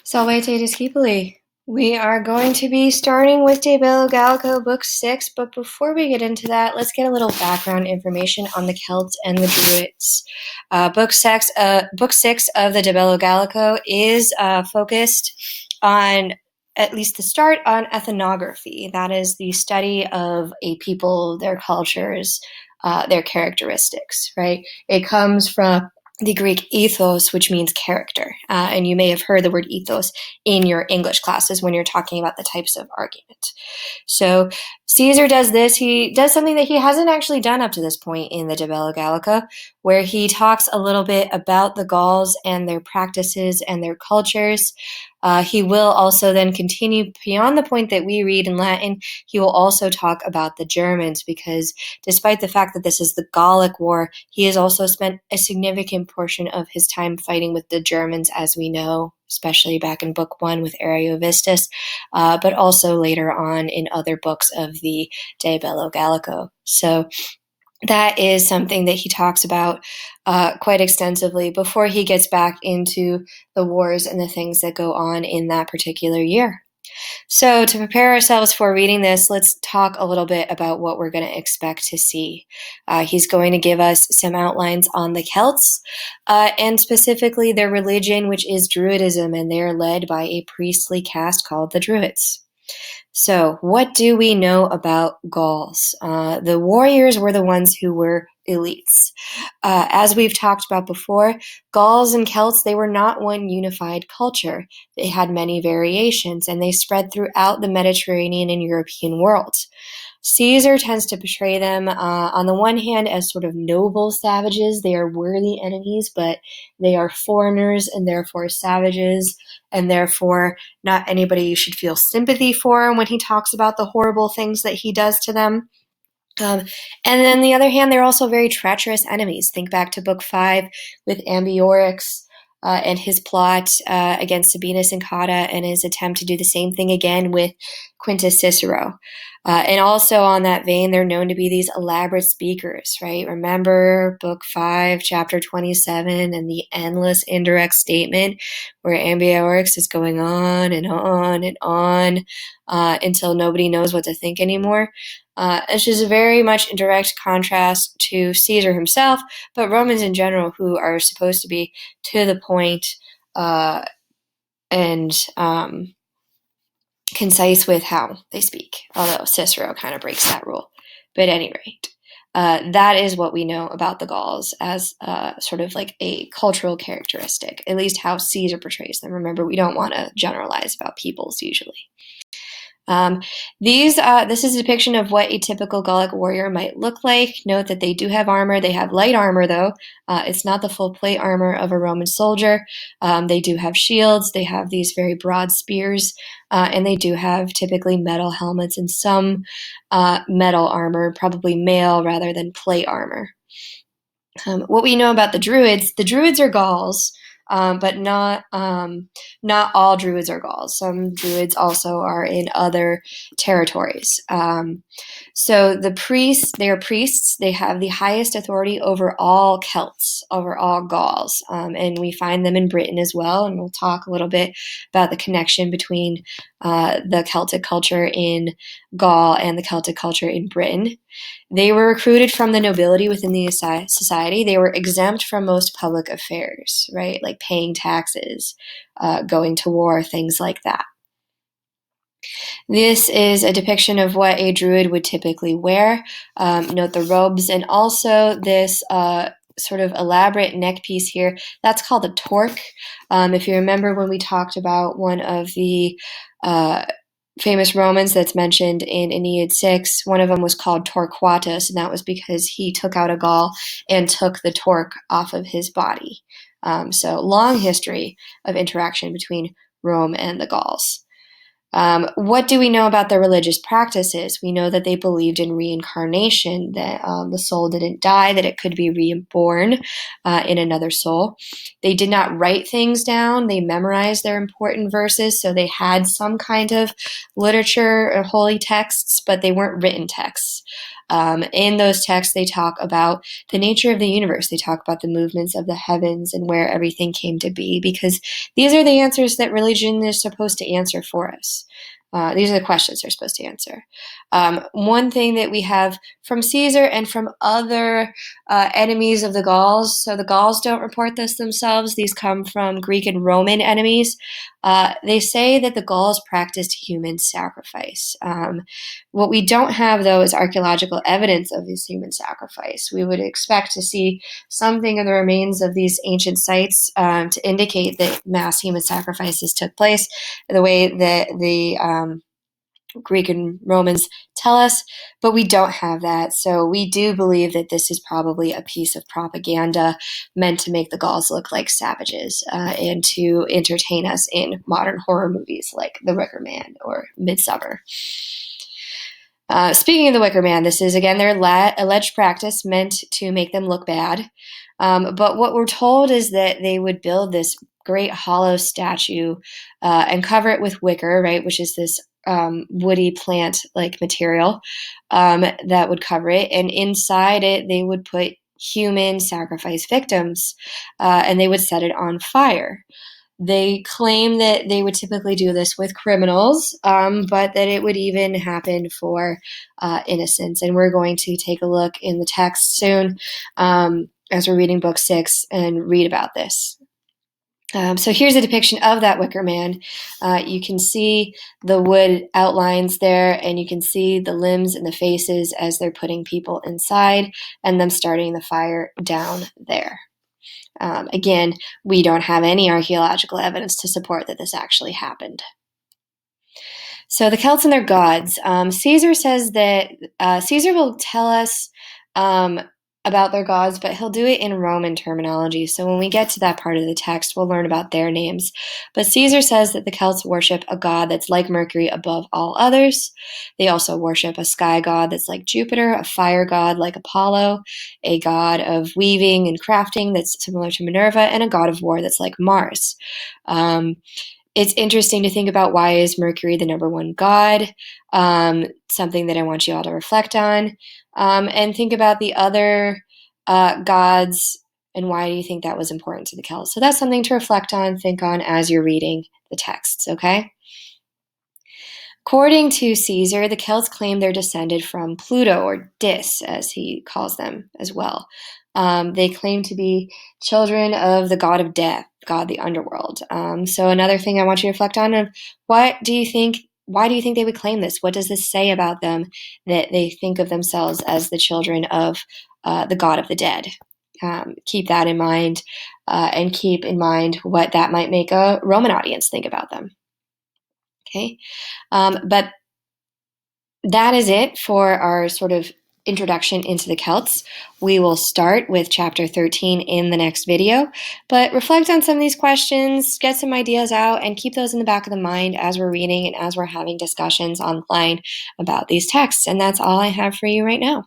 Salvete Discipuli. We are going to be starting with De Bello Gallico, Book 6, but before we get into that, let's get a little background information on the Celts and the Druids. Book 6 of the De Bello Gallico is focused on, at least the start, on ethnography. That is the study of a people, their cultures, their characteristics, right? It comes from the Greek ethos, which means character. And you may have heard the word ethos in your English classes when you're talking about the types of argument. So Caesar does this. He does something that he hasn't actually done up to this point in the De Bello Gallica, where he talks a little bit about the Gauls and their practices and their cultures. He will also then continue beyond the point that we read in Latin. He will also talk about the Germans, because despite the fact that this is the Gallic War, he has also spent a significant portion of his time fighting with the Germans, as we know, especially back in Book 1 with Ariovistus, but also later on in other books of the De Bello Gallico. So that is something that he talks about quite extensively before he gets back into the wars and the things that go on in that particular year. So to prepare ourselves for reading this, let's talk a little bit about what we're going to expect to see. He's going to give us some outlines on the Celts, and specifically their religion, which is Druidism, and they're led by a priestly caste called the Druids. So what do we know about Gauls? The warriors were the ones who were elites. As we've talked about before, Gauls and Celts, they were not one unified culture. They had many variations, and they spread throughout the Mediterranean and European worlds. Caesar tends to portray them, on the one hand, as sort of noble savages. They are worthy enemies, but they are foreigners and therefore savages, and therefore not anybody you should feel sympathy for when he talks about the horrible things that he does to them. And then on the other hand, they're also very treacherous enemies. Think back to Book 5 with Ambiorix and his plot against Sabinus and Cotta, and his attempt to do the same thing again with Quintus Cicero. And also on that vein, they're known to be these elaborate speakers, right? Remember Book 5, Chapter 27, and the endless indirect statement where Ambiorix is going on and on and on until nobody knows what to think anymore. It's just very much in direct contrast to Caesar himself, but Romans in general, who are supposed to be to the point and concise with how they speak, although Cicero kind of breaks that rule. But at any rate, that is what we know about the Gauls as sort of like a cultural characteristic, at least how Caesar portrays them. Remember, we don't want to generalize about peoples usually. This is a depiction of what a typical Gallic warrior might look like. Note that they do have armor. They have light armor, though. It's not the full plate armor of a Roman soldier. They do have shields. They have these very broad spears, and they do have typically metal helmets and some metal armor, probably mail rather than plate armor. What we know about the Druids are Gauls. But not all Druids are Gauls. Some Druids also are in other territories. So the priests, they are priests. They have the highest authority over all Celts, over all Gauls, and we find them in Britain as well. And we'll talk a little bit about the connection between the Celtic culture in Gaul and the Celtic culture in Britain. They were recruited from the nobility within the society. They were exempt from most public affairs, right? Like paying taxes, going to war, things like that. This is a depiction of what a druid would typically wear. Note the robes, and also this sort of elaborate neck piece here. That's called a torque. If you remember when we talked about one of the famous Romans that's mentioned in Aeneid 6, one of them was called Torquatus, and that was because he took out a Gaul and took the torque off of his body. So long history of interaction between Rome and the Gauls. What do we know about their religious practices? We know that they believed in reincarnation, that the soul didn't die, that it could be reborn in another soul. They did not write things down. They memorized their important verses, so they had some kind of literature or holy texts, but they weren't written texts. In those texts, they talk about the nature of the universe. They talk about the movements of the heavens and where everything came to be, because these are the answers that religion is supposed to answer for us. These are the questions they're supposed to answer. One thing that we have from Caesar and from other enemies of the Gauls, so the Gauls don't report this themselves, these come from Greek and Roman enemies. They say that the Gauls practiced human sacrifice. What we don't have, though, is archaeological evidence of this human sacrifice. We would expect to see something in the remains of these ancient sites to indicate that mass human sacrifices took place the way that the Greek and Romans tell us, but we don't have that. So we do believe that this is probably a piece of propaganda meant to make the Gauls look like savages and to entertain us in modern horror movies like The Wicker Man or Midsummer. Speaking of the Wicker Man, this is, again, their alleged practice meant to make them look bad. But what we're told is that they would build this great hollow statue and cover it with wicker, right, which is this woody plant-like material that would cover it. And inside it, they would put human sacrifice victims, and they would set it on fire. They claim that they would typically do this with criminals, but that it would even happen for innocents. And we're going to take a look in the text soon as we're reading Book 6 and read about this. So here's a depiction of that Wicker Man. You can see the wood outlines there, and you can see the limbs and the faces as they're putting people inside and them starting the fire down there. Again, we don't have any archaeological evidence to support that this actually happened. So the Celts and their gods. Caesar says that Caesar will tell us about their gods, but he'll do it in Roman terminology. So when we get to that part of the text, we'll learn about their names. But Caesar says that the Celts worship a god that's like Mercury above all others. They also worship a sky god that's like Jupiter, a fire god like Apollo, a god of weaving and crafting that's similar to Minerva, and a god of war that's like Mars. It's interesting to think about, why is Mercury the number one god? Something that I want you all to reflect on. And think about the other gods, and why do you think that was important to the Celts? So that's something to reflect on, think on as you're reading the texts, okay? According to Caesar, the Celts claim they're descended from Pluto, or Dis, as he calls them as well. They claim to be children of the god of death, god of the underworld. So another thing I want you to reflect on, why do you think they would claim this? What does this say about them that they think of themselves as the children of the god of the dead? Keep that in mind, and keep in mind what that might make a Roman audience think about them. Okay, but that is it for our sort of introduction into the Celts. We will start with chapter 13 in the next video, but reflect on some of these questions, get some ideas out, and keep those in the back of the mind as we're reading and as we're having discussions online about these texts. And that's all I have for you right now.